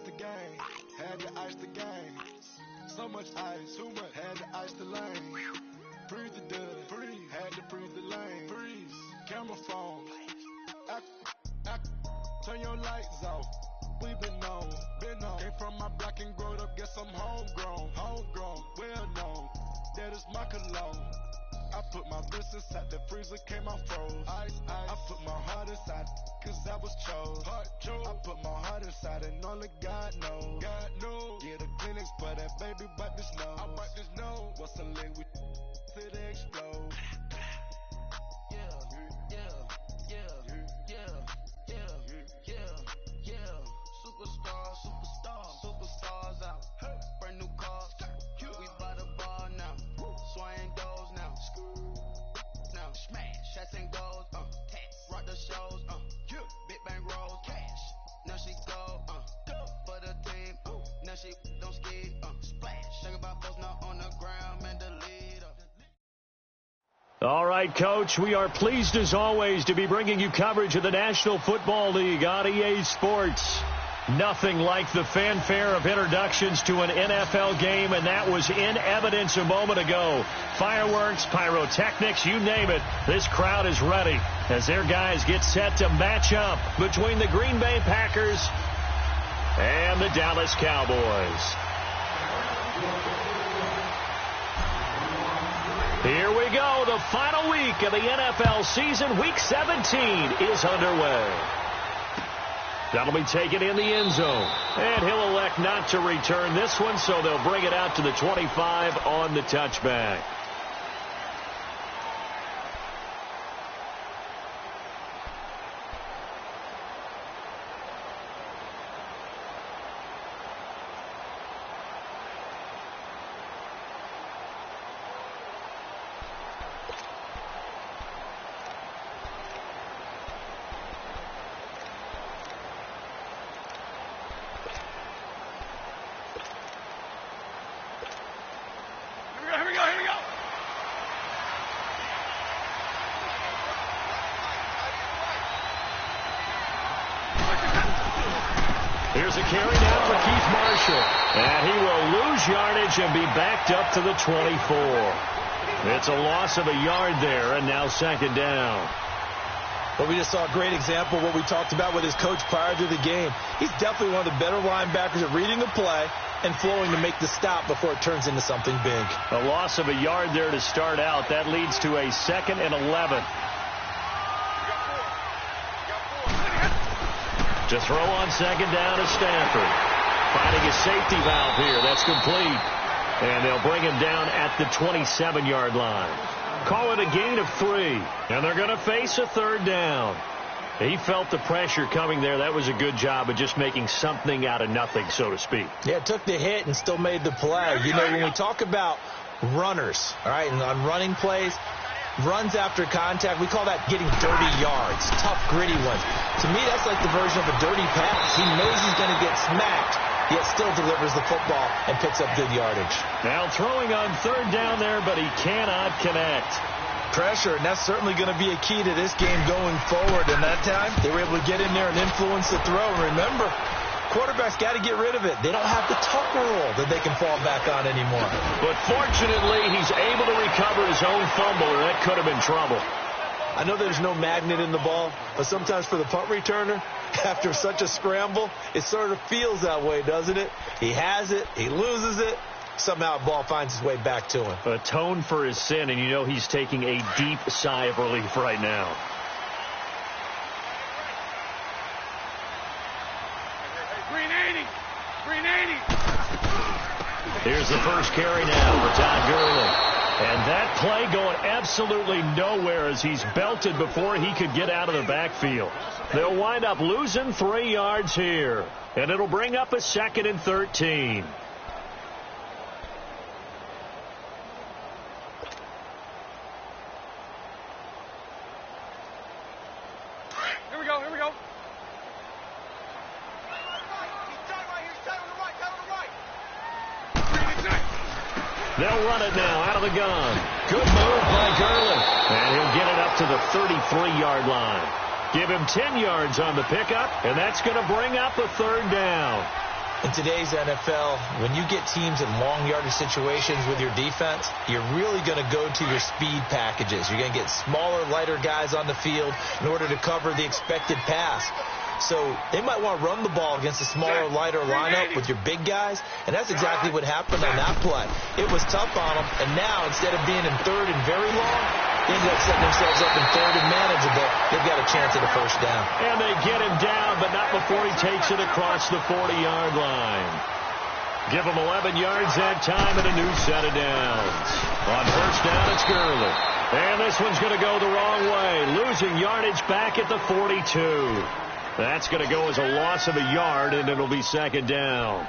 the game. Had to ice the game. So much ice, too much. Had to ice the lane. Breathe the dud. Breathe. Had to breathe the lane. Breathe. Camera phone. Turn your lights off. We been on. Came from my block and growed up. Guess I'm homegrown. Well known. That is my cologne. I put my wrist inside the freezer, came out froze. Ice. I put my heart inside, cause I was chose. I put my heart inside and only God knows. Yeah, the clinics, but that baby wipe this nose. I wipe this nose. What's the link with till they explode? Superstars out. Brand new cars. We buy the bar now. Swaying doors now. Now smash. Shots and goals. Rock the shows. Big bang rolls. Cash. Now she go. For the team. Now she don't ski. Splash. Think about folks not on the ground. Man, the leader. All right, Coach, we are pleased as always to be bringing you coverage of the National Football League on EA Sports. Nothing like the fanfare of introductions to an NFL game, and that was in evidence a moment ago. Fireworks, pyrotechnics, you name it. This crowd is ready as their guys get set to match up between the Green Bay Packers and the Dallas Cowboys. Here we go. The final week of the NFL season. Week 17 is underway. That'll be taken in the end zone. And he'll elect not to return this one, so they'll bring it out to the 25 on the touchback. Here's a carry now for Keith Marshall. And he will lose yardage and be backed up to the 24. It's a loss of a yard there, and now second down. Well, we just saw a great example of what we talked about with his coach prior to the game. He's definitely one of the better linebackers at reading the play and flowing to make the stop before it turns into something big. A loss of a yard there to start out. That leads to a 2nd and 11. To throw on second down is Stanford. Finding a safety valve here. That's complete. And they'll bring him down at the 27-yard line. Call it a gain of 3. And they're going to face a third down. He felt the pressure coming there. That was a good job of just making something out of nothing, so to speak. Yeah, took the hit and still made the play. You know, when we talk about runners, all right, and on running plays, runs after contact, we call that getting dirty yards, tough, gritty ones. To me, that's like the version of a dirty pass. He knows he's going to get smacked, yet still delivers the football and picks up good yardage. Now throwing on third down there, but he cannot connect. Pressure, and that's certainly going to be a key to this game going forward. And that time, they were able to get in there and influence the throw. And remember, quarterbacks got to get rid of it. They don't have the Tucker rule that they can fall back on anymore. But fortunately, he's able to recover his own fumble, or that could have been trouble. I know there's no magnet in the ball, but sometimes for the punt returner, after such a scramble, it sort of feels that way, doesn't it? He has it, he loses it, somehow the ball finds its way back to him. Atone for his sin, and you know he's taking a deep sigh of relief right now. Here's the first carry now for Todd Gurley. And that play going absolutely nowhere as he's belted before he could get out of the backfield. They'll wind up losing 3 yards here. And it'll bring up a 2nd and 13. Here we go. They'll run it now out of the gun. Good move by Gurley. And he'll get it up to the 33-yard line. Give him 10 yards on the pickup, and that's going to bring up a third down. In today's NFL, when you get teams in long yardage situations with your defense, you're really going to go to your speed packages. You're going to get smaller, lighter guys on the field in order to cover the expected pass. So they might want to run the ball against a smaller, lighter lineup with your big guys, and that's exactly what happened on that play. It was tough on them, and now instead of being in third and very long, they ended up setting themselves up in third and manageable. They've got a chance at a first down. And they get him down, but not before he takes it across the 40-yard line. Give him 11 yards that time and a new set of downs. On first down, it's Gurley. And this one's going to go the wrong way, losing yardage back at the 42. That's going to go as a loss of a yard, and it'll be second down.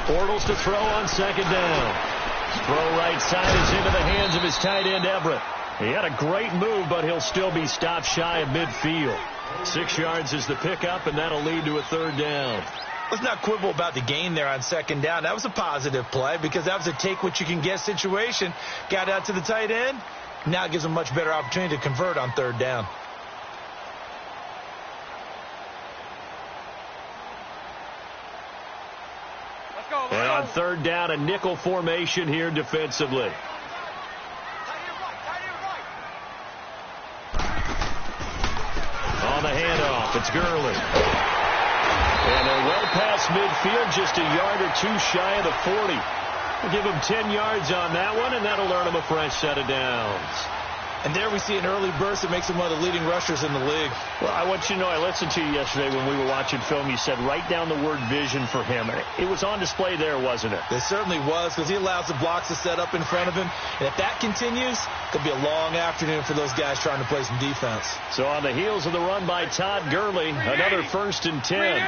Bortles to throw on second down. Throw right side is into the hands of his tight end, Everett. He had a great move, but he'll still be stopped shy of midfield. 6 yards is the pickup, and that'll lead to a third down. Let's not quibble about the gain there on second down. That was a positive play because that was a take-what-you-can-get situation. Got out to the tight end. Now it gives him a much better opportunity to convert on third down. And on third down, a nickel formation here defensively. On the handoff, it's Gurley. And they're well past midfield, just a yard or two shy of the 40. We'll give him 10 yards on that one, and that'll earn him a fresh set of downs. And there we see an early burst that makes him one of the leading rushers in the league. Well, I want you to know, I listened to you yesterday when we were watching film. You said write down the word vision for him. It was on display there, wasn't it? It certainly was, because he allows the blocks to set up in front of him. And if that continues, it'll be a long afternoon for those guys trying to play some defense. So on the heels of the run by Todd Gurley, another 1st and 10.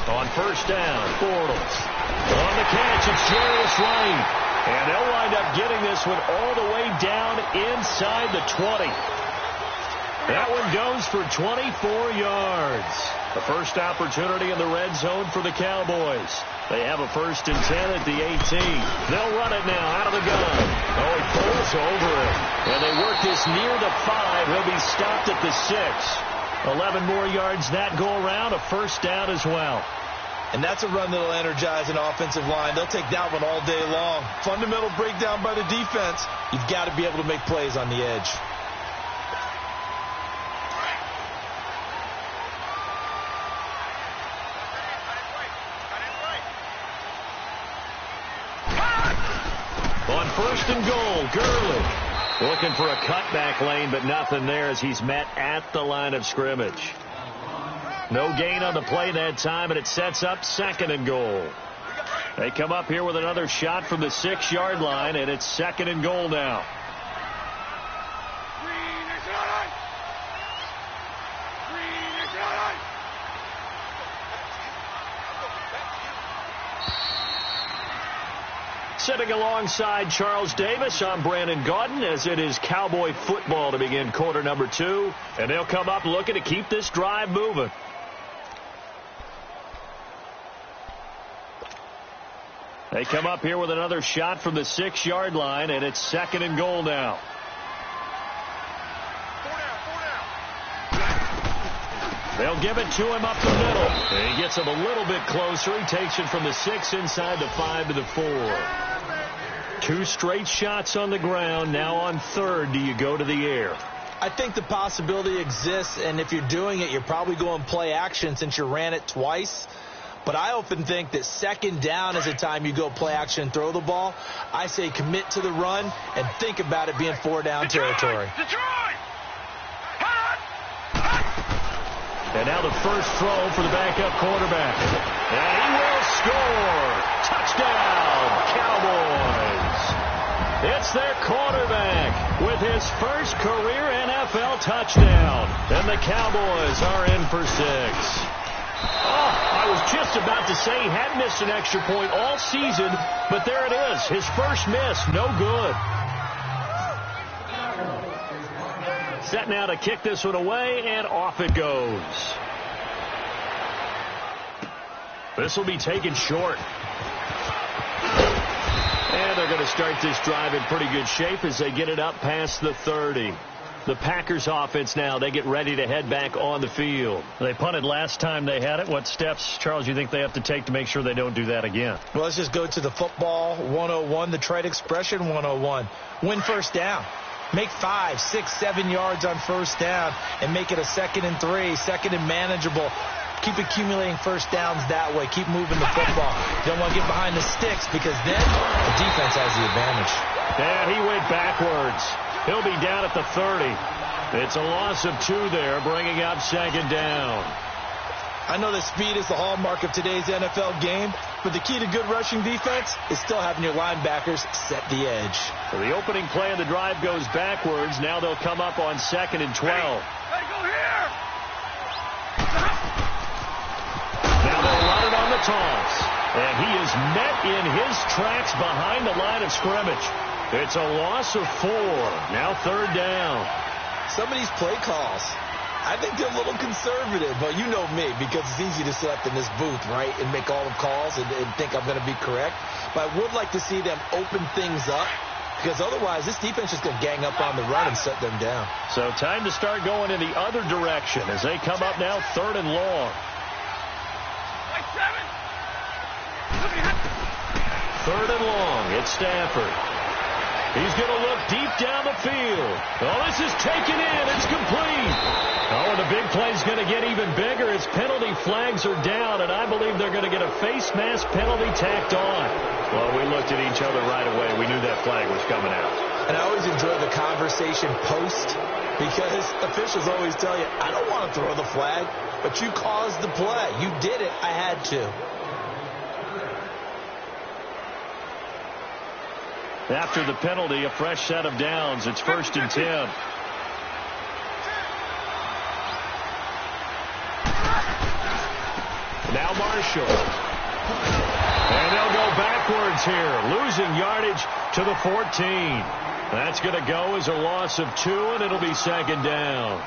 On first down, Bortles. On the catch, it's Jarius Wright. And they'll wind up getting this one all the way down inside the 20. That one goes for 24 yards. The first opportunity in the red zone for the Cowboys. They have a 1st and 10 at the 18. They'll run it now out of the gun. Oh, he pulls over it. And they work this near the 5. He'll be stopped at the 6. 11 more yards that go around, a first down as well. And that's a run that'll energize an offensive line. They'll take that one all day long. Fundamental breakdown by the defense. You've got to be able to make plays on the edge. On 1st and goal, Gurley looking for a cutback lane, but nothing there as he's met at the line of scrimmage. No gain on the play that time, and it sets up 2nd and goal. They come up here with another shot from the 6-yard line, and it's 2nd and goal now. Sitting alongside Charles Davis, I'm Brandon Gaudin, as it is Cowboy football to begin quarter number 2. And they'll come up looking to keep this drive moving. They come up here with another shot from the 6-yard line, and it's 2nd and goal now. They'll give it to him up the middle. And he gets him a little bit closer. He takes it from the 6 inside the 5 to the 4. 2 straight shots on the ground. Now on 3rd, do you go to the air? I think the possibility exists, and if you're doing it, you're probably going play action since you ran it twice. But I often think that 2nd down is a time you go play action and throw the ball. I say commit to the run and think about it being 4-down territory. And now the first throw for the backup quarterback. And he will score. Touchdown, Cowboys. It's their quarterback with his first career NFL touchdown. And the Cowboys are in for 6. Oh, I was just about to say he hadn't missed an extra point all season, but there it is. His first miss, no good. Set now to kick this one away, and off it goes. This will be taken short. And they're going to start this drive in pretty good shape as they get it up past the 30. The Packers offense now, they get ready to head back on the field. They punted last time they had it. What steps, Charles, you think they have to take to make sure they don't do that again? Well, let's just go to the football 101, the trade expression 101. Win first down. Make 5, 6, 7 yards on first down and make it a 2nd and 3, 2nd and manageable. Keep accumulating first downs that way. Keep moving the football. You don't want to get behind the sticks because then the defense has the advantage. Yeah, he went backwards. He'll be down at the 30. It's a loss of 2 there, bringing up 2nd down. I know that speed is the hallmark of today's NFL game, but the key to good rushing defense is still having your linebackers set the edge. So the opening play of the drive goes backwards. Now they'll come up on 2nd and 12. Hey, go here! Now they'll run it on the toss. And he is met in his tracks behind the line of scrimmage. It's a loss of 4. Now 3rd down. Some of these play calls, I think they're a little conservative. But you know me, because it's easy to sit up in this booth, right, and make all the calls and think I'm going to be correct. But I would like to see them open things up, because otherwise this defense is going to gang up on the run and shut them down. So time to start going in the other direction as they come up now 3rd and long. 3rd and long. It's Stafford. He's going to look deep down the field. Oh, this is taken in. It's complete. Oh, and the big play's going to get even bigger as penalty flags are down, and I believe they're going to get a face mask penalty tacked on. Well, we looked at each other right away. We knew that flag was coming out. And I always enjoy the conversation post, because officials always tell you, I don't want to throw the flag, but you caused the play. You did it. I had to. After the penalty, a fresh set of downs. It's 1st and 10. Now Marshall. And they'll go backwards here, losing yardage to the 14. That's going to go as a loss of 2, and it'll be 2nd down.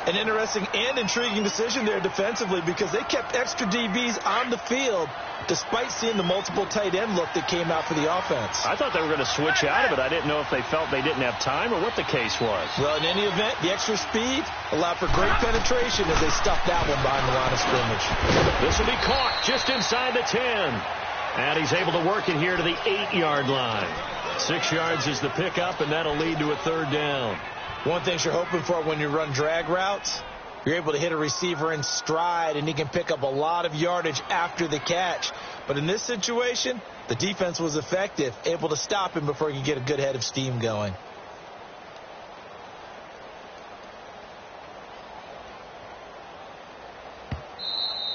An interesting and intriguing decision there defensively, because they kept extra DBs on the field despite seeing the multiple tight end look that came out for the offense. I thought they were going to switch out of it. I didn't know if they felt they didn't have time or what the case was. Well, in any event, the extra speed allowed for great penetration as they stuffed that one behind the line of scrimmage. This will be caught just inside the 10. And he's able to work it here to the 8-yard line. 6 yards is the pickup, and that'll lead to a 3rd down. One thing you're hoping for when you run drag routes, you're able to hit a receiver in stride, and he can pick up a lot of yardage after the catch. But in this situation, the defense was effective, able to stop him before he could get a good head of steam going.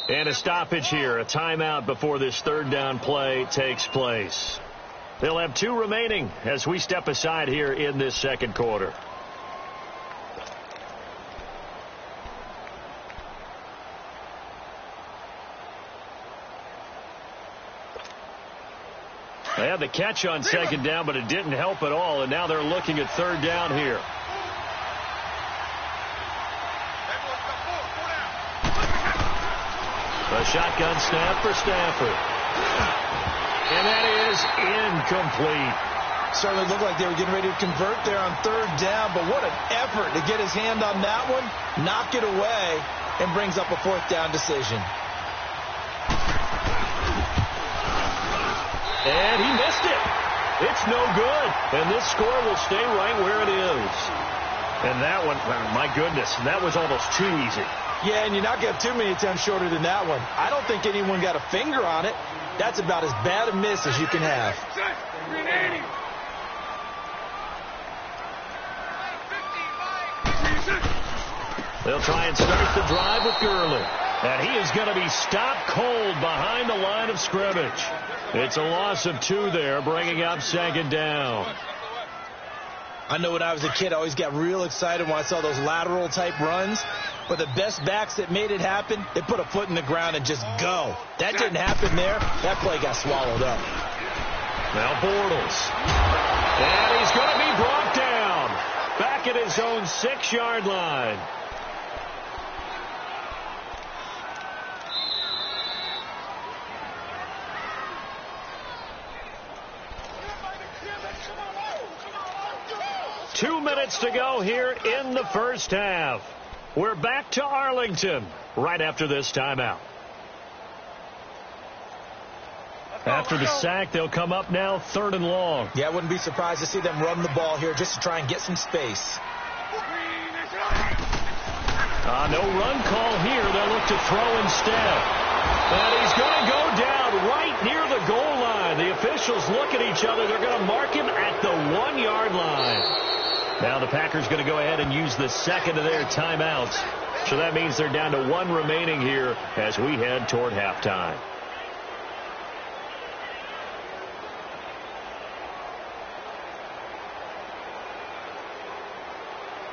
And a stoppage here, a timeout before this 3rd down play takes place. They'll have 2 remaining as we step aside here in this 2nd quarter. They had the catch on 2nd down, but it didn't help at all, and now they're looking at 3rd down here. A shotgun snap for Stafford. And that is incomplete. Certainly looked like they were getting ready to convert there on 3rd down, but what an effort to get his hand on that one, knock it away, and brings up a 4th down decision. And he missed it. It's no good. And this score will stay right where it is. And that one, my goodness, that was almost too easy. Yeah, and you're not going to have too many attempts shorter than that one. I don't think anyone got a finger on it. That's about as bad a miss as you can have. They'll try and start the drive with Gurley. And he is going to be stopped cold behind the line of scrimmage. It's a loss of 2 there, bringing up 2nd down. I know when I was a kid, I always got real excited when I saw those lateral type runs. But the best backs that made it happen, they put a foot in the ground and just go. That didn't happen there. That play got swallowed up. Now Bortles. And he's going to be brought down. Back back at his own 6-yard line. Two minutes to go here in the first half. We're back to Arlington right after this timeout. After the sack, they'll come up now 3rd and long. Yeah, I wouldn't be surprised to see them run the ball here just to try and get some space. No run call here. They'll look to throw instead. And he's going to go down right near the goal line. The officials look at each other. They're going to mark him at the 1-yard line. Now the Packers going to go ahead and use the second of their timeouts. So that means they're down to 1 remaining here as we head toward halftime.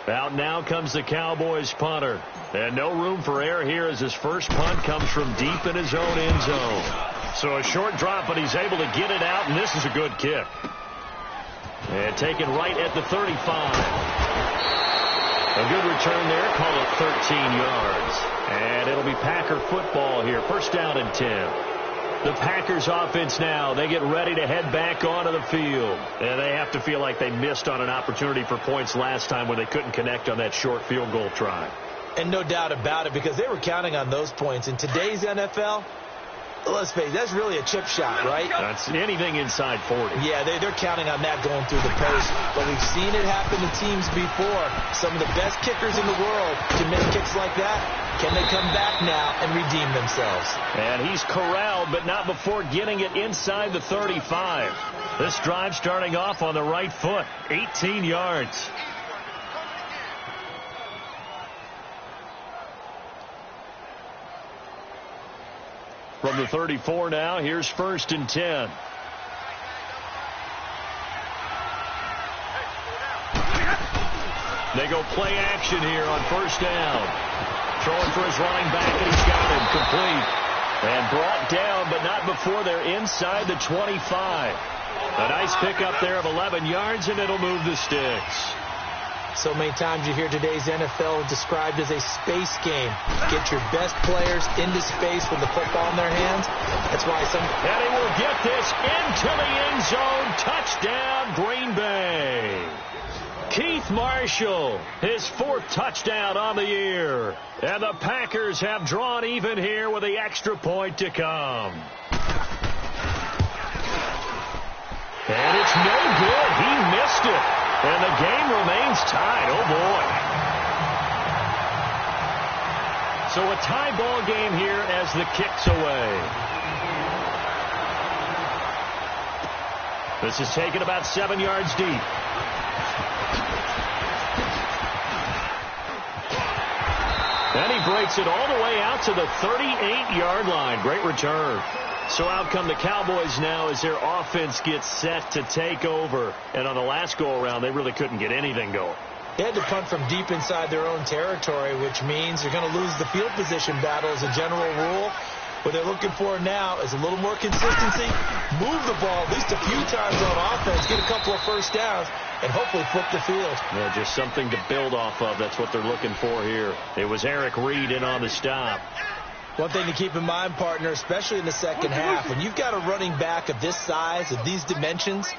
Out now comes the Cowboys punter. And no room for error here as his first punt comes from deep in his own end zone. So a short drop, but he's able to get it out, and this is a good kick. And taken right at the 35. A good return there. Call it 13 yards. And it'll be Packer football here. First down and 10. The Packers offense now, they get ready to head back onto the field. And they have to feel like they missed on an opportunity for points last time when they couldn't connect on that short field goal try. And no doubt about it, because they were counting on those points. In today's NFL, let's face it, that's really a chip shot, right? That's anything inside 40. Yeah, they're counting on that going through the post. But we've seen it happen to teams before. Some of the best kickers in the world can make kicks like that. Can they come back now and redeem themselves? And he's corralled, but not before getting it inside the 35. This drive starting off on the right foot. 18 yards. From the 34 now, here's 1st and 10. They go play action here on 1st down. Throwing for his running back, and he's got him complete. And brought down, but not before they're inside the 25. A nice pickup there of 11 yards, and it'll move the sticks. So many times you hear today's NFL described as a space game. Get your best players into space with the football in their hands. That's why some... And he will get this into the end zone. Touchdown, Green Bay. Keith Marshall, his 4th touchdown on the year. And the Packers have drawn even here with the extra point to come. And it's no good. He missed it. And the game remains tied. Oh, boy. So a tie ball game here as the kick's away. This is taken about 7 yards deep. And he breaks it all the way out to the 38-yard line. Great return. So out come the Cowboys now as their offense gets set to take over. And on the last go-around, they really couldn't get anything going. They had to punt from deep inside their own territory, which means they're going to lose the field position battle as a general rule. What they're looking for now is a little more consistency, move the ball at least a few times on offense, get a couple of first downs, and hopefully flip the field. Yeah, just something to build off of. That's what they're looking for here. It was Eric Reed in on the stop. One thing to keep in mind, partner, especially in the second half, when you've got a running back of this size, of these dimensions,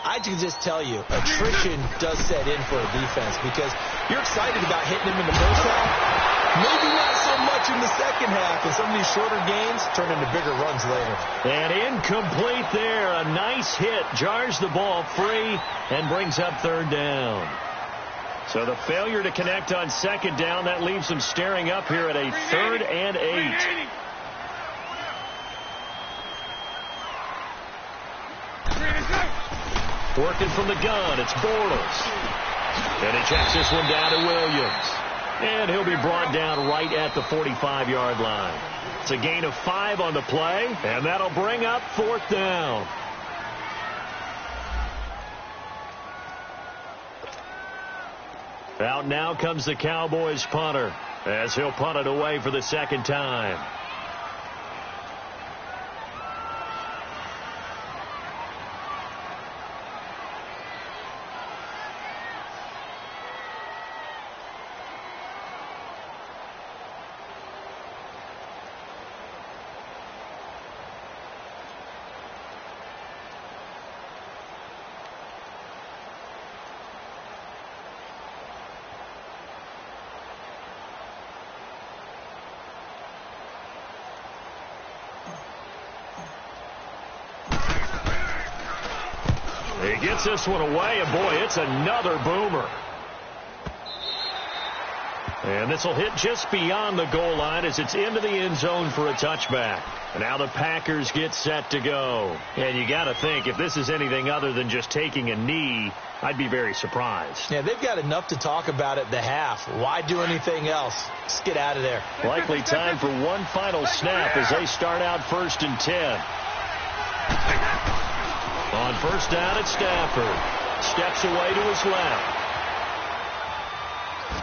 I can just tell you, attrition does set in for a defense because you're excited about hitting him in the first half. Maybe not so much in the second half, and some of these shorter gains turn into bigger runs later. And incomplete there. A nice hit. Jars the ball free and brings up 3rd down. So the failure to connect on 2nd down, that leaves them staring up here at a 3rd and 8. Working from the gun, it's Bortles. And he checks this one down to Williams. And he'll be brought down right at the 45-yard line. It's a gain of 5 on the play, and that'll bring up 4th down. Out now comes the Cowboys punter as he'll punt it away for the 2nd time. He gets this one away, and boy, it's another boomer. And this will hit just beyond the goal line as it's into the end zone for a touchback. And now the Packers get set to go. And you got to think, if this is anything other than just taking a knee, I'd be very surprised. Yeah, they've got enough to talk about at the half. Why do anything else? Just get out of there. Likely time for one final snap as they start out 1st and 10. On 1st down, it's Stafford. Steps away to his left.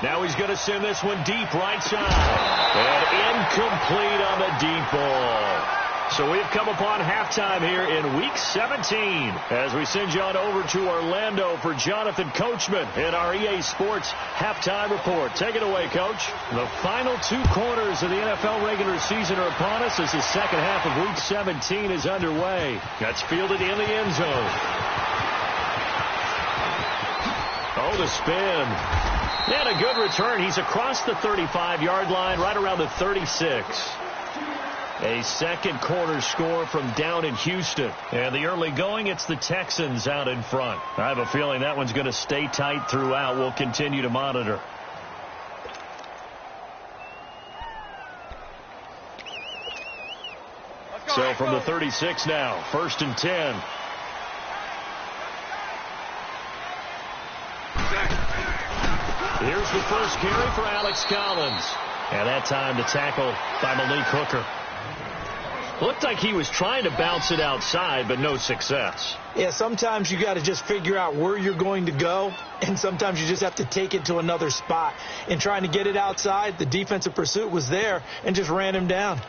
Now he's going to send this one deep right side. And incomplete on the deep ball. So we've come upon halftime here in Week 17 as we send you on over to Orlando for Jonathan Coachman in our EA Sports Halftime Report. Take it away, Coach. The final 2 quarters of the NFL regular season are upon us as the second half of Week 17 is underway. That's fielded in the end zone. Oh, the spin. And a good return. He's across the 35-yard line, right around the 36. A second quarter score from down in Houston. And the early going, it's the Texans out in front. I have a feeling that one's going to stay tight throughout. We'll continue to monitor. So from the 36 now, 1st and 10. Here's the first carry for Alex Collins. And that time to tackle by Malik Hooker. Looked like he was trying to bounce it outside, but no success. Yeah, sometimes you got to just figure out where you're going to go, and sometimes you just have to take it to another spot. In trying to get it outside, the defensive pursuit was there and just ran him down.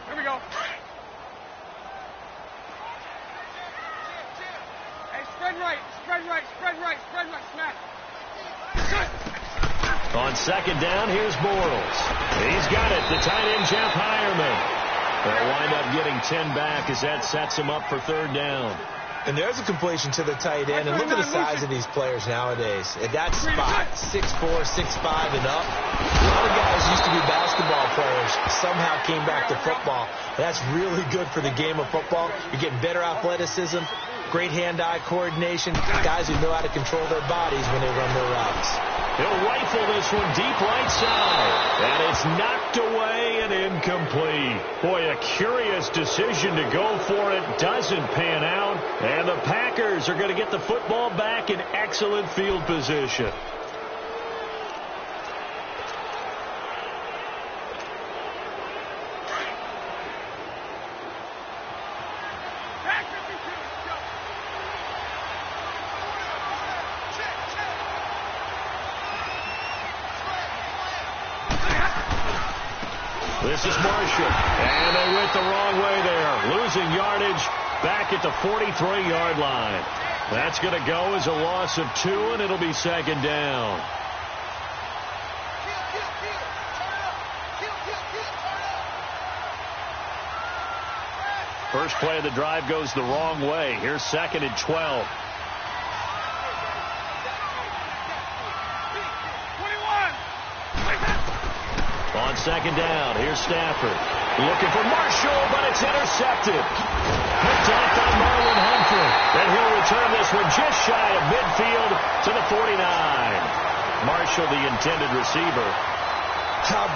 Here we go. Hey, spread right, spread right, spread right, spread right, smack. On 2nd down, here's Bortles. He's got it, the tight end, Jeff Hireman. They'll wind up getting 10 back as that sets him up for 3rd down. And there's a completion to the tight end. And look at the size of these players nowadays. At that spot, 6'4", 6'5", and up. A lot of guys used to be basketball players, somehow came back to football. That's really good for the game of football. You're getting better athleticism, great hand-eye coordination, guys who know how to control their bodies when they run their routes. He'll rifle this one deep right side. And it's knocked away and incomplete. Boy, a curious decision to go for it. Doesn't pan out. And the Packers are going to get the football back in excellent field position. This is Marshall, and they went the wrong way there. Losing yardage back at the 43-yard line. That's going to go as a loss of 2, and it'll be 2nd down. First play of the drive goes the wrong way. Here's 2nd and 12. On 2nd down, here's Stafford. Looking for Marshall, but it's intercepted. Picked off by Marlon Humphrey. And he'll return this one just shy of midfield to the 49. Marshall, the intended receiver.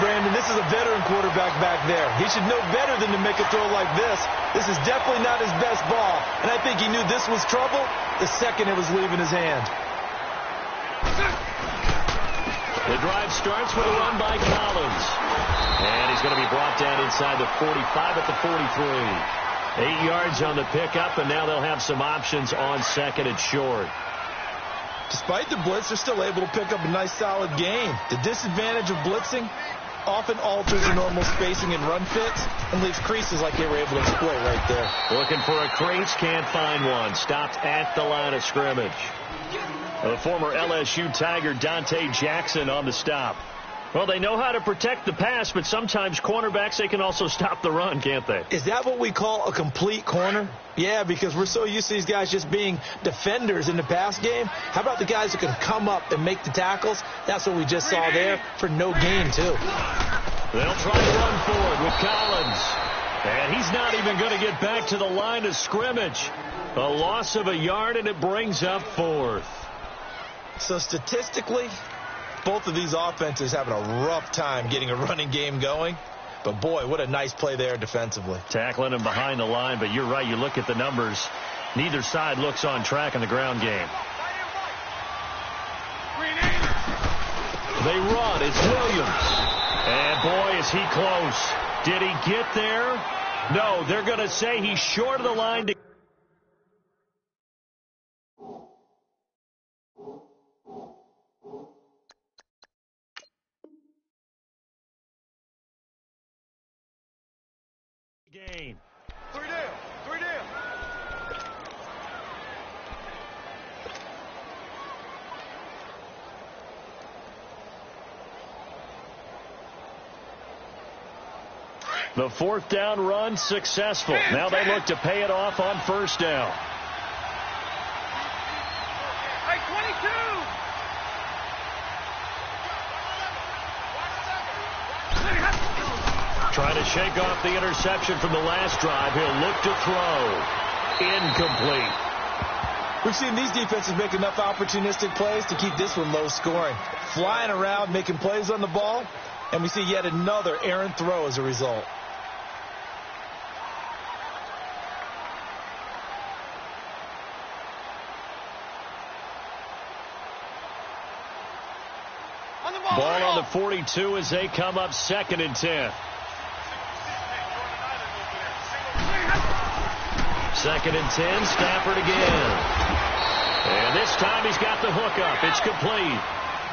Brandon, this is a veteran quarterback back there. He should know better than to make a throw like this. This is definitely not his best ball. And I think he knew this was trouble the second it was leaving his hand. The drive starts with a run by Collins. And he's going to be brought down inside the 45 at the 43. 8 yards on the pickup, and now they'll have some options on 2nd and short. Despite the blitz, they're still able to pick up a nice, solid gain. The disadvantage of blitzing often alters the normal spacing and run fits and leaves creases like they were able to exploit right there. Looking for a crease, can't find one. Stopped at the line of scrimmage. The former LSU Tiger Dante Jackson on the stop. Well, they know how to protect the pass, but sometimes cornerbacks, they can also stop the run, can't they? Is that what we call a complete corner? Yeah, because we're so used to these guys just being defenders in the pass game. How about the guys who can come up and make the tackles? That's what we just saw there for no gain, too. They'll try to run forward with Collins. And he's not even going to get back to the line of scrimmage. A loss of a yard, and it brings up 4th. So statistically, both of these offenses having a rough time getting a running game going. But, boy, what a nice play there defensively. Tackling him behind the line, but you're right. You look at the numbers. Neither side looks on track in the ground game. They run. It's Williams. And, boy, is he close. Did he get there? No, they're going to say he's short of the line to gain. 3 down. 3 down. The 4th down run successful. Now they look to pay it off on 1st down. Hey, 22! Trying to shake off the interception from the last drive. He'll look to throw. Incomplete. We've seen these defenses make enough opportunistic plays to keep this one low scoring. Flying around, making plays on the ball, and we see yet another errant throw as a result. Ball on the 42 as they come up 2nd and 10. 2nd and 10, Stafford again. And this time he's got the hook up. It's complete.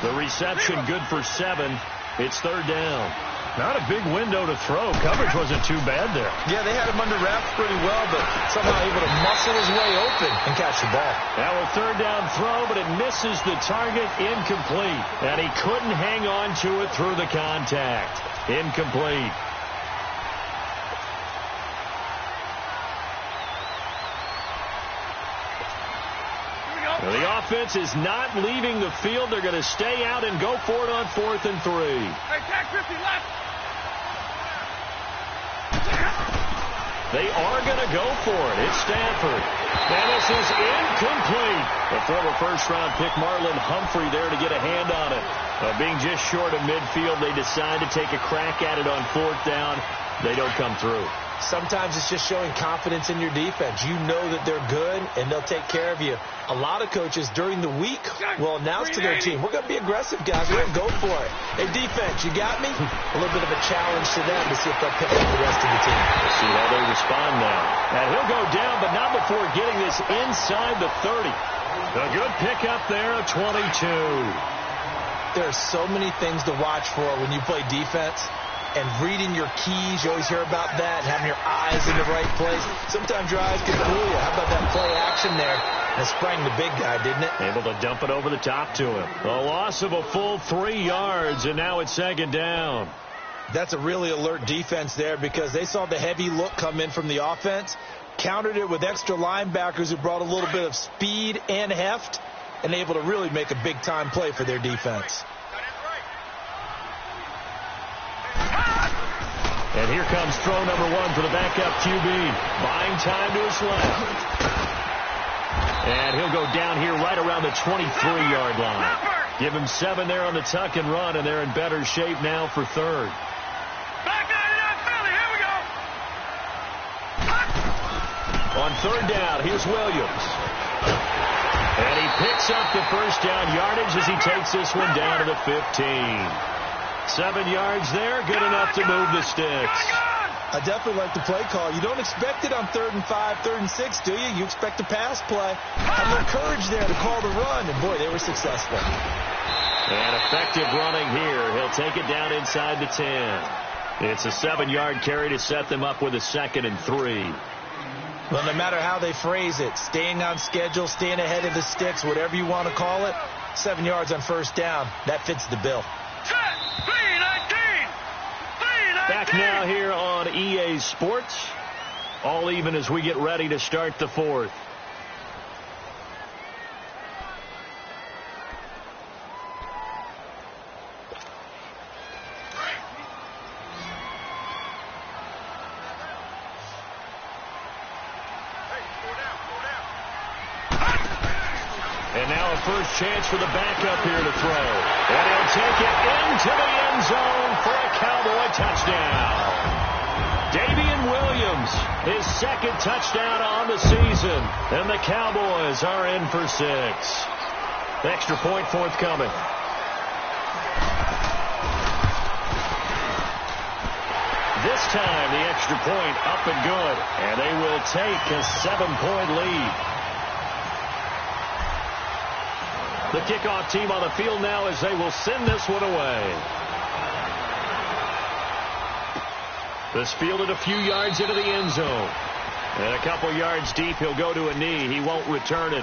The reception good for 7. It's 3rd down. Not a big window to throw. Coverage wasn't too bad there. Yeah, they had him under wraps pretty well, but somehow able to muscle his way open and catch the ball. Now a 3rd down throw, but it misses the target. Incomplete. And he couldn't hang on to it through the contact. Incomplete. The offense is not leaving the field. They're going to stay out and go for it on 4th and 3. Hey, tag 50 left. They are going to go for it. It's Stanford. And this is incomplete. The former first-round pick Marlon Humphrey there to get a hand on it. Being just short of midfield, they decide to take a crack at it on 4th down. They don't come through. Sometimes it's just showing confidence in your defense. You know that they're good, and they'll take care of you. A lot of coaches during the week will announce to their team, we're going to be aggressive, guys. We're going to go for it. Hey, defense, you got me? A little bit of a challenge to them to see if they'll pick up the rest of the team. We'll see how they respond now. And he'll go down, but not before getting this inside the 30. A good pickup there, a 22. There are so many things to watch for when you play defense. And reading your keys, you always hear about that, having your eyes in the right place. Sometimes your eyes can fool you. How about that play action there? That sprang the big guy, didn't it? Able to dump it over the top to him. A loss of a full 3 yards, and now it's 2nd down. That's a really alert defense there because they saw the heavy look come in from the offense, countered it with extra linebackers who brought a little bit of speed and heft, and able to really make a big-time play for their defense. And here comes throw number 1 for the backup QB. Buying time to his left. And he'll go down here right around the 23-yard line. Give him 7 there on the tuck and run, and they're in better shape now for 3rd. On 3rd down, here's Williams. And he picks up the 1st down yardage as he takes this one down to the 15. 7 yards there, good enough to move the sticks. I definitely like the play call. You don't expect it on 3rd and 5, 3rd and 6, do you? You expect a pass play. Have a little courage there to call the run, and boy, they were successful. And effective running here. He'll take it down inside the 10. It's a 7-yard carry to set them up with a 2nd and 3. Well, no matter how they phrase it, staying on schedule, staying ahead of the sticks, whatever you want to call it, 7 yards on 1st down, that fits the bill. Set, clean, Back now here on EA Sports. All even as we get ready to start the fourth. And now a first chance for the backup here to throw. And he'll take it into the end zone for a Cowboy touchdown. Damian Williams, his second touchdown on the season. And the Cowboys are in for 6. The extra point forthcoming. This time the extra point up and good. And they will take a 7-point lead. The kickoff team on the field now as they will send this one away. This fielded a few yards into the end zone. And a couple yards deep, he'll go to a knee. He won't return it.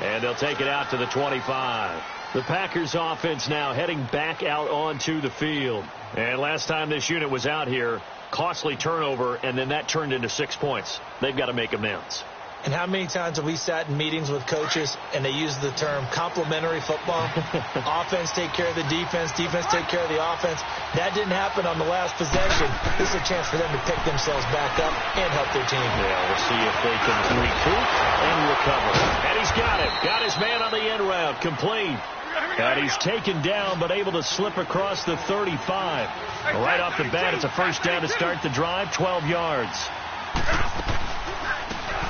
And they'll take it out to the 25. The Packers offense now heading back out onto the field. And last time this unit was out here, costly turnover, and then that turned into 6 points. They've got to make amends. And how many times have we sat in meetings with coaches and they use the term complementary football? Offense take care of the defense, defense take care of the offense. That didn't happen on the last possession. This is a chance for them to pick themselves back up and help their team. Yeah, we'll see if they can recoup and recover. And he's got it. Got his man on the end route. Complete. And he's taken down but able to slip across the 35. Right off the bat, it's a first down to start the drive, 12 yards.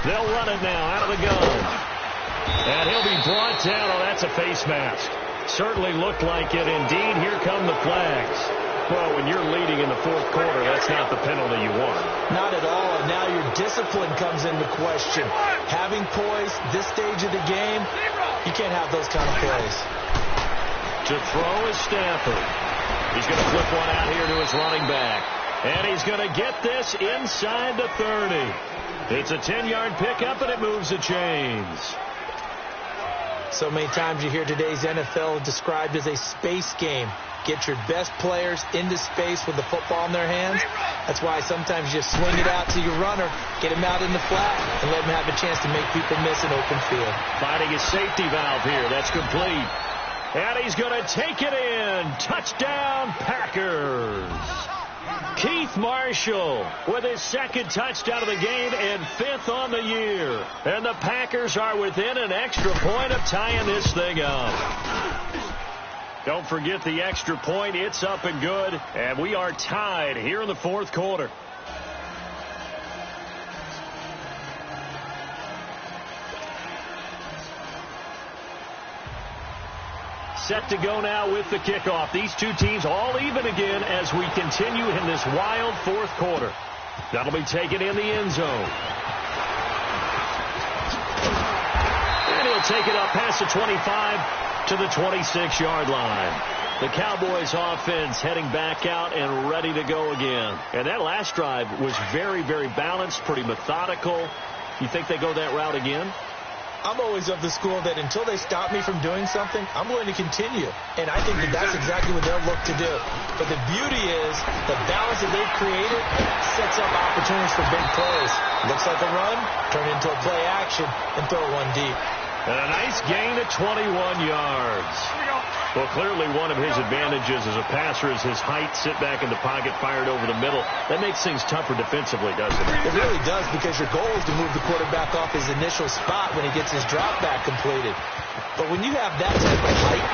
They'll run it now out of the gun. And he'll be brought down. Oh, that's a face mask. Certainly looked like it. Indeed, here come the flags. Well, when you're leading in the fourth quarter, that's not the penalty you want. Not at all. And now your discipline comes into question. Having poise this stage of the game, you can't have those kind of plays. To throw is Stafford. He's going to flip one out here to his running back. And he's going to get this inside the 30. It's a 10-yard pickup, and it moves the chains. So many times you hear today's NFL described as a space game. Get your best players into space with the football in their hands. That's why sometimes you swing it out to your runner, get him out in the flat, and let him have a chance to make people miss an open field. Finding a safety valve here. That's complete. And he's going to take it in. Touchdown, Packers. Keith Marshall with his second touchdown of the game and 5th on the year. And the Packers are within an extra point of tying this thing up. Don't forget the extra point. It's up and good. And we are tied here in the fourth quarter. Set to go now with the kickoff. These two teams all even again as we continue in this wild fourth quarter. That'll be taken in the end zone. And he'll take it up past the 25 to the 26-yard line. The Cowboys offense heading back out and ready to go again. And that last drive was very, very balanced, pretty methodical. You think they go that route again? I'm always of the school that until they stop me from doing something, I'm going to continue. And I think that that's exactly what they'll look to do. But the beauty is the balance that they've created sets up opportunities for big plays. Looks like a run, turn into a play action, and throw one deep. And a nice gain of 21 yards. Well, clearly one of his advantages as a passer is his height, sit back in the pocket, fired over the middle. That makes things tougher defensively, doesn't it? It really does, because your goal is to move the quarterback off his initial spot when he gets his drop back completed. But when you have that type of height,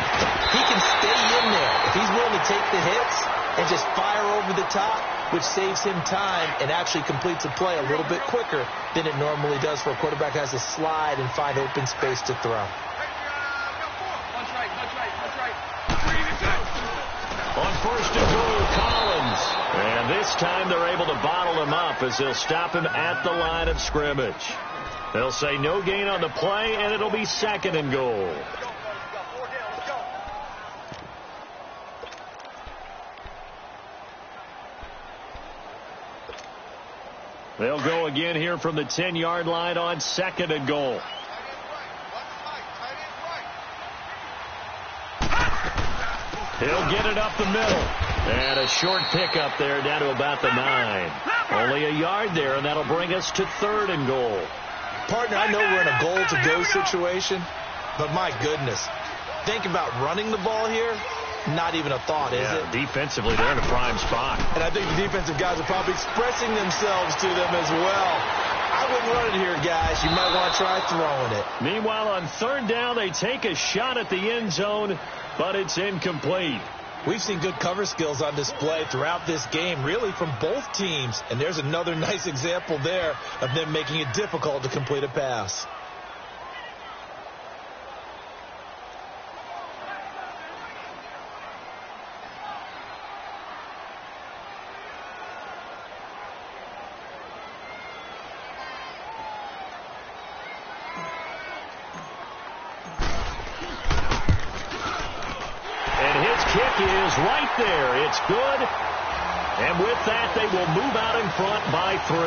he can stay in there. If he's willing to take the hits and just fire over the top, which saves him time and actually completes a play a little bit quicker than it normally does, where a quarterback has to slide and find open space to throw. On first and goal, Collins. And this time they're able to bottle him up as they'll stop him at the line of scrimmage. They'll say no gain on the play, and it'll be second and goal. They'll go again here from the 10-yard line on second and goal. He'll get it up the middle. And a short pickup there down to about the 9. Only a yard there, and that'll bring us to 3rd and goal. Partner, I know we're in a goal-to-go situation, but my goodness, think about running the ball here. Not even a thought, is it? Defensively, they're in a prime spot. And I think the defensive guys are probably expressing themselves to them as well. I wouldn't run it here, guys. You might want to try throwing it. Meanwhile, on 3rd down, they take a shot at the end zone, but it's incomplete. We've seen good cover skills on display throughout this game, really from both teams. And there's another nice example there of them making it difficult to complete a pass. Is right there. It's good. And with that, they will move out in front by 3.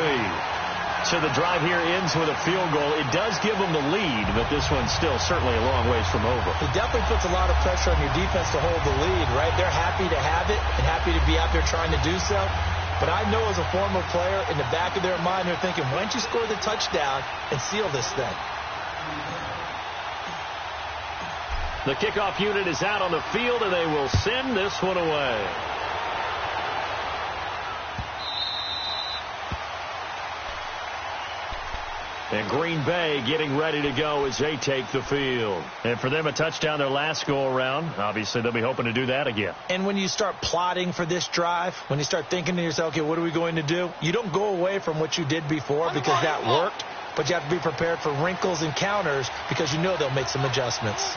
So the drive here ends with a field goal. It does give them the lead, but this one's still certainly a long ways from over. It definitely puts a lot of pressure on your defense to hold the lead, right? They're happy to have it and happy to be out there trying to do so. But I know as a former player, in the back of their mind, they're thinking, why don't you score the touchdown and seal this thing? The kickoff unit is out on the field, and they will send this one away. And Green Bay getting ready to go as they take the field. And for them, a touchdown their last go-around. Obviously, they'll be hoping to do that again. And when you start plotting for this drive, when you start thinking to yourself, okay, what are we going to do? You don't go away from what you did before because that worked, but you have to be prepared for wrinkles and counters because you know they'll make some adjustments.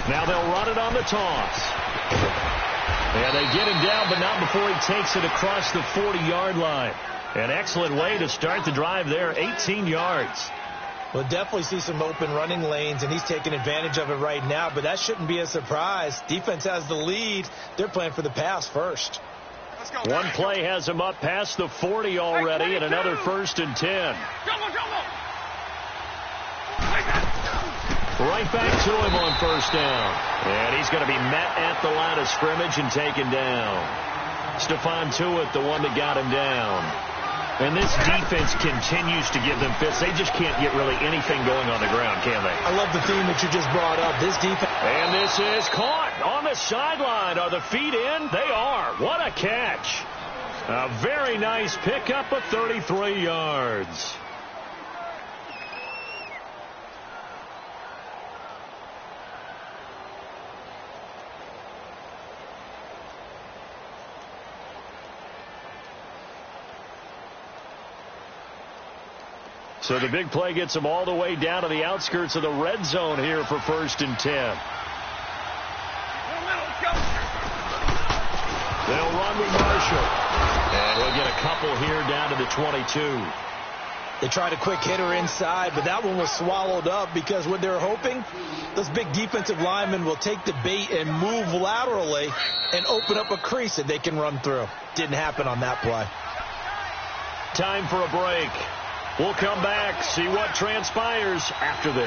Now they'll run it on the toss. And they get him down, but not before he takes it across the 40-yard line. An excellent way to start the drive there, 18 yards. We'll definitely see some open running lanes, and he's taking advantage of it right now, but that shouldn't be a surprise. Defense has the lead. They're playing for the pass first. One play has him up past the 40 already, and another 1st and 10. Right back to him on 1st down. And he's going to be met at the line of scrimmage and taken down. Stephon Tuitt, the one that got him down. And this defense continues to give them fits. They just can't get really anything going on the ground, can they? I love the theme that you just brought up. This defense. And this is caught on the sideline. Are the feet in? They are. What a catch. A very nice pickup of 33 yards. So the big play gets them all the way down to the outskirts of the red zone here for 1st and 10. They'll run with Marshall. And we'll get a couple here down to the 22. They tried a quick hitter inside, but that one was swallowed up because what they're hoping, those big defensive linemen will take the bait and move laterally and open up a crease that they can run through. Didn't happen on that play. Time for a break. We'll come back, see what transpires after this.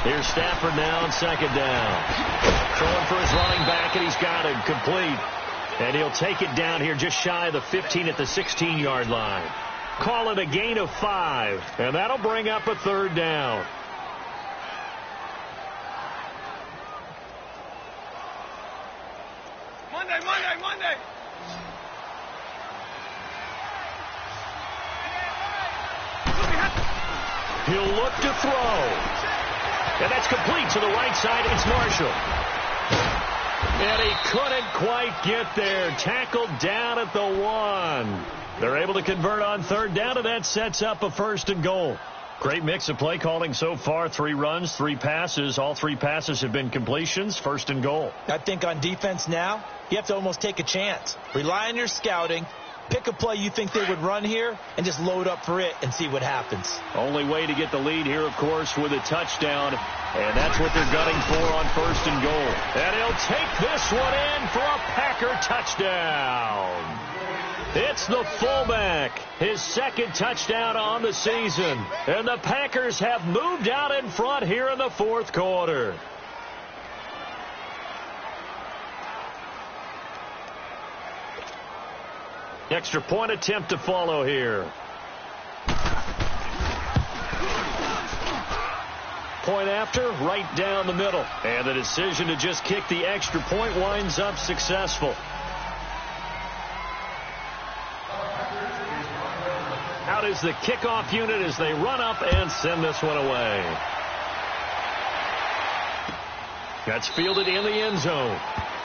Here's Stafford now on 2nd down. Throwing for his running back, and he's got it complete. And he'll take it down here just shy of the 15 at the 16-yard line. Call it a gain of 5. And that'll bring up a 3rd down. Monday. He'll look to throw. And that's complete to the right side. It's Marshall. And he couldn't quite get there. Tackled down at the 1. They're able to convert on 3rd down, and that sets up a 1st and goal. Great mix of play calling so far. 3 runs, 3 passes. All 3 passes have been completions. 1st and goal. I think on defense now, you have to almost take a chance. Rely on your scouting Pick a play you think they would run here and just load up for it and see what happens. Only way to get the lead here, of course, with a touchdown. And that's what they're gunning for on 1st and goal. And he'll take this one in for a Packer touchdown. It's the fullback, his 2nd touchdown on the season. And the Packers have moved out in front here in the 4th quarter. Extra point attempt to follow here. Point after, right down the middle. And the decision to just kick the extra point winds up successful. Out is the kickoff unit as they run up and send this one away. That's fielded in the end zone.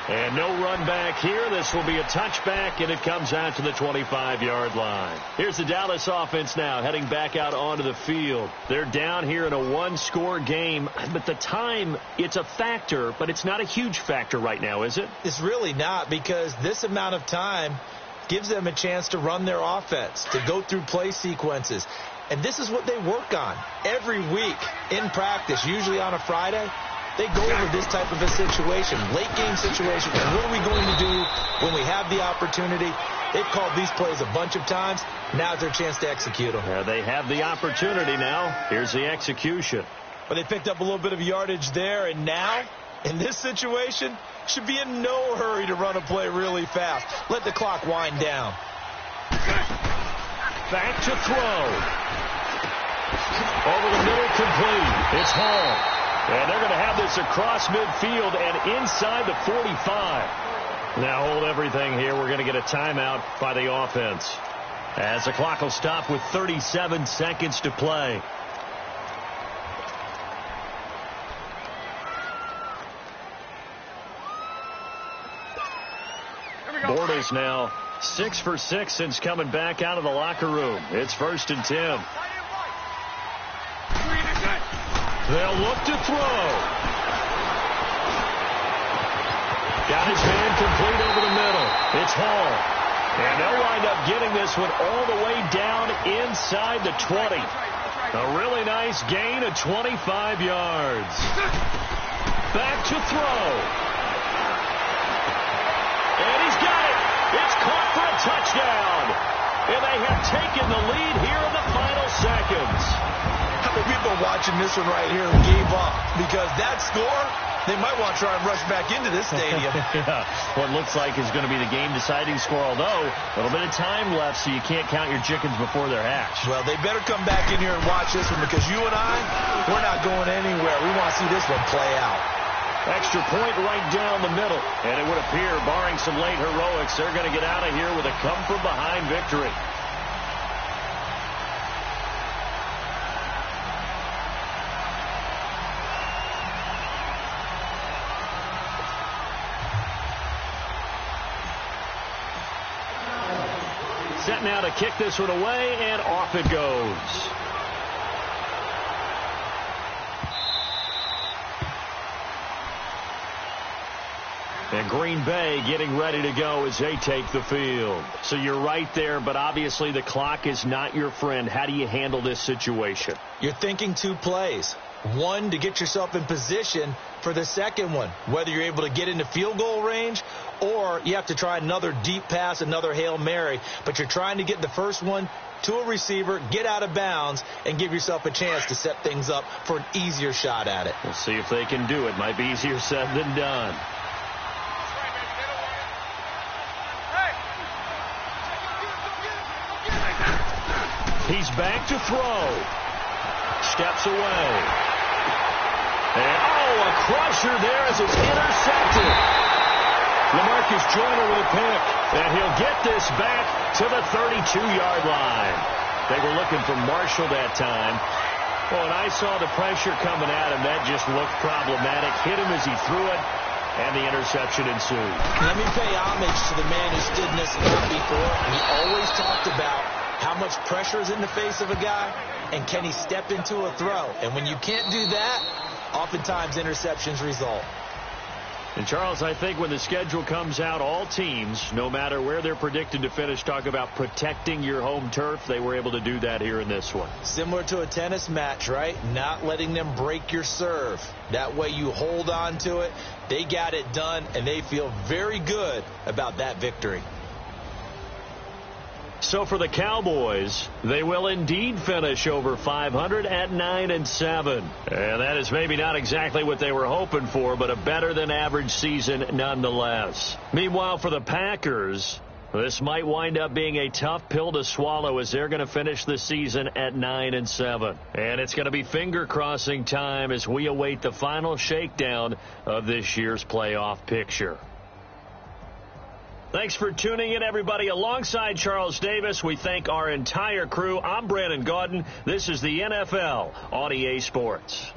And no run back here. This will be a touchback, and it comes out to the 25-yard line. Here's the Dallas offense now heading back out onto the field. They're down here in a 1-score game, but the time, it's a factor, but it's not a huge factor right now, is it? It's really not, because this amount of time gives them a chance to run their offense, to go through play sequences. And this is what they work on every week in practice, usually on a Friday. They go over this type of a situation, late game situation, and what are we going to do when we have the opportunity? They've called these plays a bunch of times. Now's their chance to execute them. Yeah, they have the opportunity now. Here's the execution. But they picked up a little bit of yardage there, and now, in this situation, should be in no hurry to run a play really fast. Let the clock wind down. Back to throw. Over the middle, complete. It's Hall. And they're going to have this across midfield and inside the 45. Now hold everything here. We're going to get a timeout by the offense, as the clock will stop with 37 seconds to play. Bortles now 6 for 6 since coming back out of the locker room. It's 1st and 10. They'll look to throw. Got his man complete over the middle. It's Hall. And they'll wind up getting this one all the way down inside the 20. A really nice gain of 25 yards. Back to throw. And he's got it. It's caught for a touchdown. And they have taken the lead here in the final seconds. How many people are watching this one right here and gave up? Because that score, they might want to try and rush back into this stadium. Yeah, what looks like is going to be the game-deciding score, although a little bit of time left, so you can't count your chickens before they're hatched. Well, they better come back in here and watch this one, because you and I, we're not going anywhere. We want to see this one play out. Extra point right down the middle. And it would appear, barring some late heroics, they're going to get out of here with a come-from-behind victory. Set now to kick this one away, and off it goes. And Green Bay getting ready to go as they take the field. So you're right there, but obviously the clock is not your friend. How do you handle this situation? You're thinking 2 plays. One, to get yourself in position for the second one, whether you're able to get into field goal range or you have to try another deep pass, another Hail Mary. But you're trying to get the first one to a receiver, get out of bounds, and give yourself a chance to set things up for an easier shot at it. We'll see if they can do it. Might be easier said than done. He's back to throw. Steps away. And, a crusher there as it's intercepted. LaMarcus Joyner with a pick. And he'll get this back to the 32-yard line. They were looking for Marshall that time. Well, and I saw the pressure coming at him. That just looked problematic. Hit him as he threw it, and the interception ensued. Let me pay homage to the man who stood in this spot before. He always talked about how much pressure is in the face of a guy, and can he step into a throw? And when you can't do that, oftentimes interceptions result. And, Charles, I think when the schedule comes out, all teams, no matter where they're predicted to finish, talk about protecting your home turf. They were able to do that here in this one. Similar to a tennis match, right? Not letting them break your serve. That way you hold on to it. They got it done, and they feel very good about that victory. So for the Cowboys, they will indeed finish over 500 at 9-7. And that is maybe not exactly what they were hoping for, but a better than average season nonetheless. Meanwhile, for the Packers, this might wind up being a tough pill to swallow as they're going to finish the season at 9-7. And it's going to be finger-crossing time as we await the final shakedown of this year's playoff picture. Thanks for tuning in, everybody. Alongside Charles Davis, we thank our entire crew. I'm Brandon Gaudin. This is the NFL on EA Sports.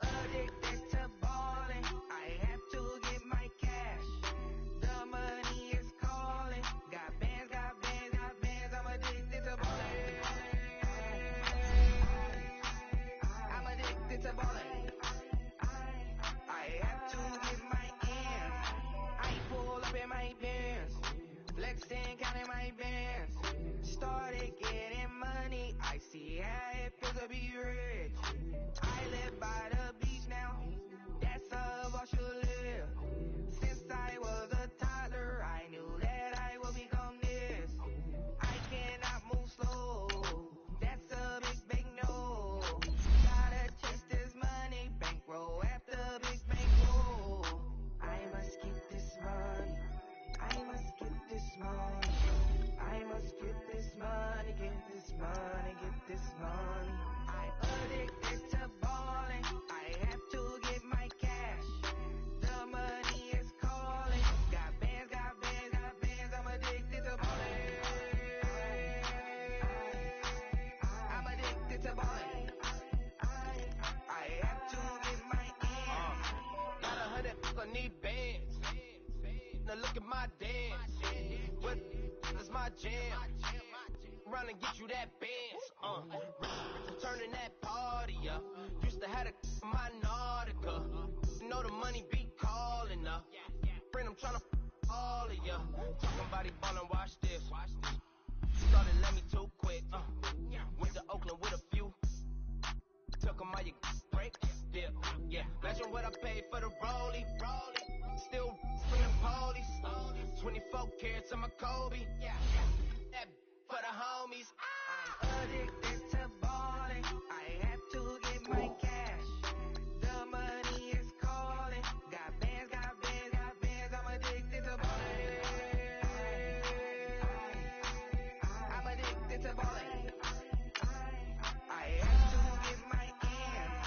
Addicted to ballin', I have to get my cash. The money is calling. Got bands, got bands, got bands. I'm addicted to ballin'. I'm addicted to ballin'. I have to get my ends. I pull up in my pants, flexing, counting my bands. Started getting money. I see how it feels to be rich. I live by the beach now, that's how I should live. Since I was a toddler, I knew that I would become this. I cannot move slow, that's a big no. Gotta chase this money, bankroll after big bankroll. I must get this money, I must get this money. I must get this money, get this money, get this money. I'm addicted to ballin', I have to get my cash. The money is calling. Got bands, got bands, got bands. I'm addicted to ballin'. I'm addicted to ballin'. I have to get my ends. Got 100, I need bands. Now look at my dance. What is my jam? Run and get you that bands. Turning that party up. Used to have a my Nautica. You know the money be calling up. Friend, I'm tryna all of ya. Talking body ballin', watch this. Started let me too quick. Went to Oakland with a few. Took 'em all you break. Yeah. Imagine what I paid for the rollie. Still screaming police. 24 carats on my Kobe. That for the homies. I'm addicted to ballin'. I have to get my cash. The money is calling. Got bands, got bands, got bands. I'm addicted to ballin'. I'm addicted to ballin'. I have to get my ends.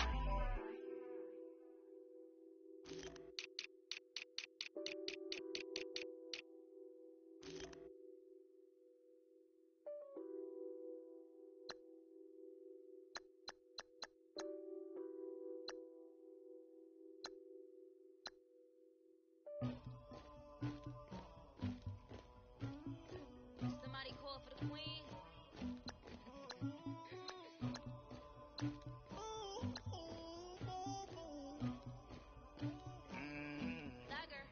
Somebody call for the queen. Tiger.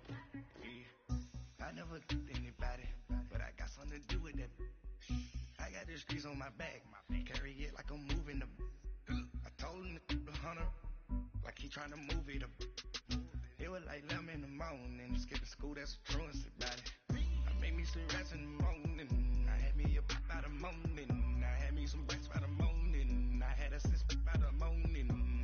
I never did anybody, but I got something to do with that. I got the streets on my back, carry it like I'm moving the. I told him to the hunter, like he trying to move it up. It was like 11 in the morning, skipping school, that's a truancy about it. I made me some rats in the morning, I had me up by the morning, I had me some rats by the morning, I had a sis by the morning.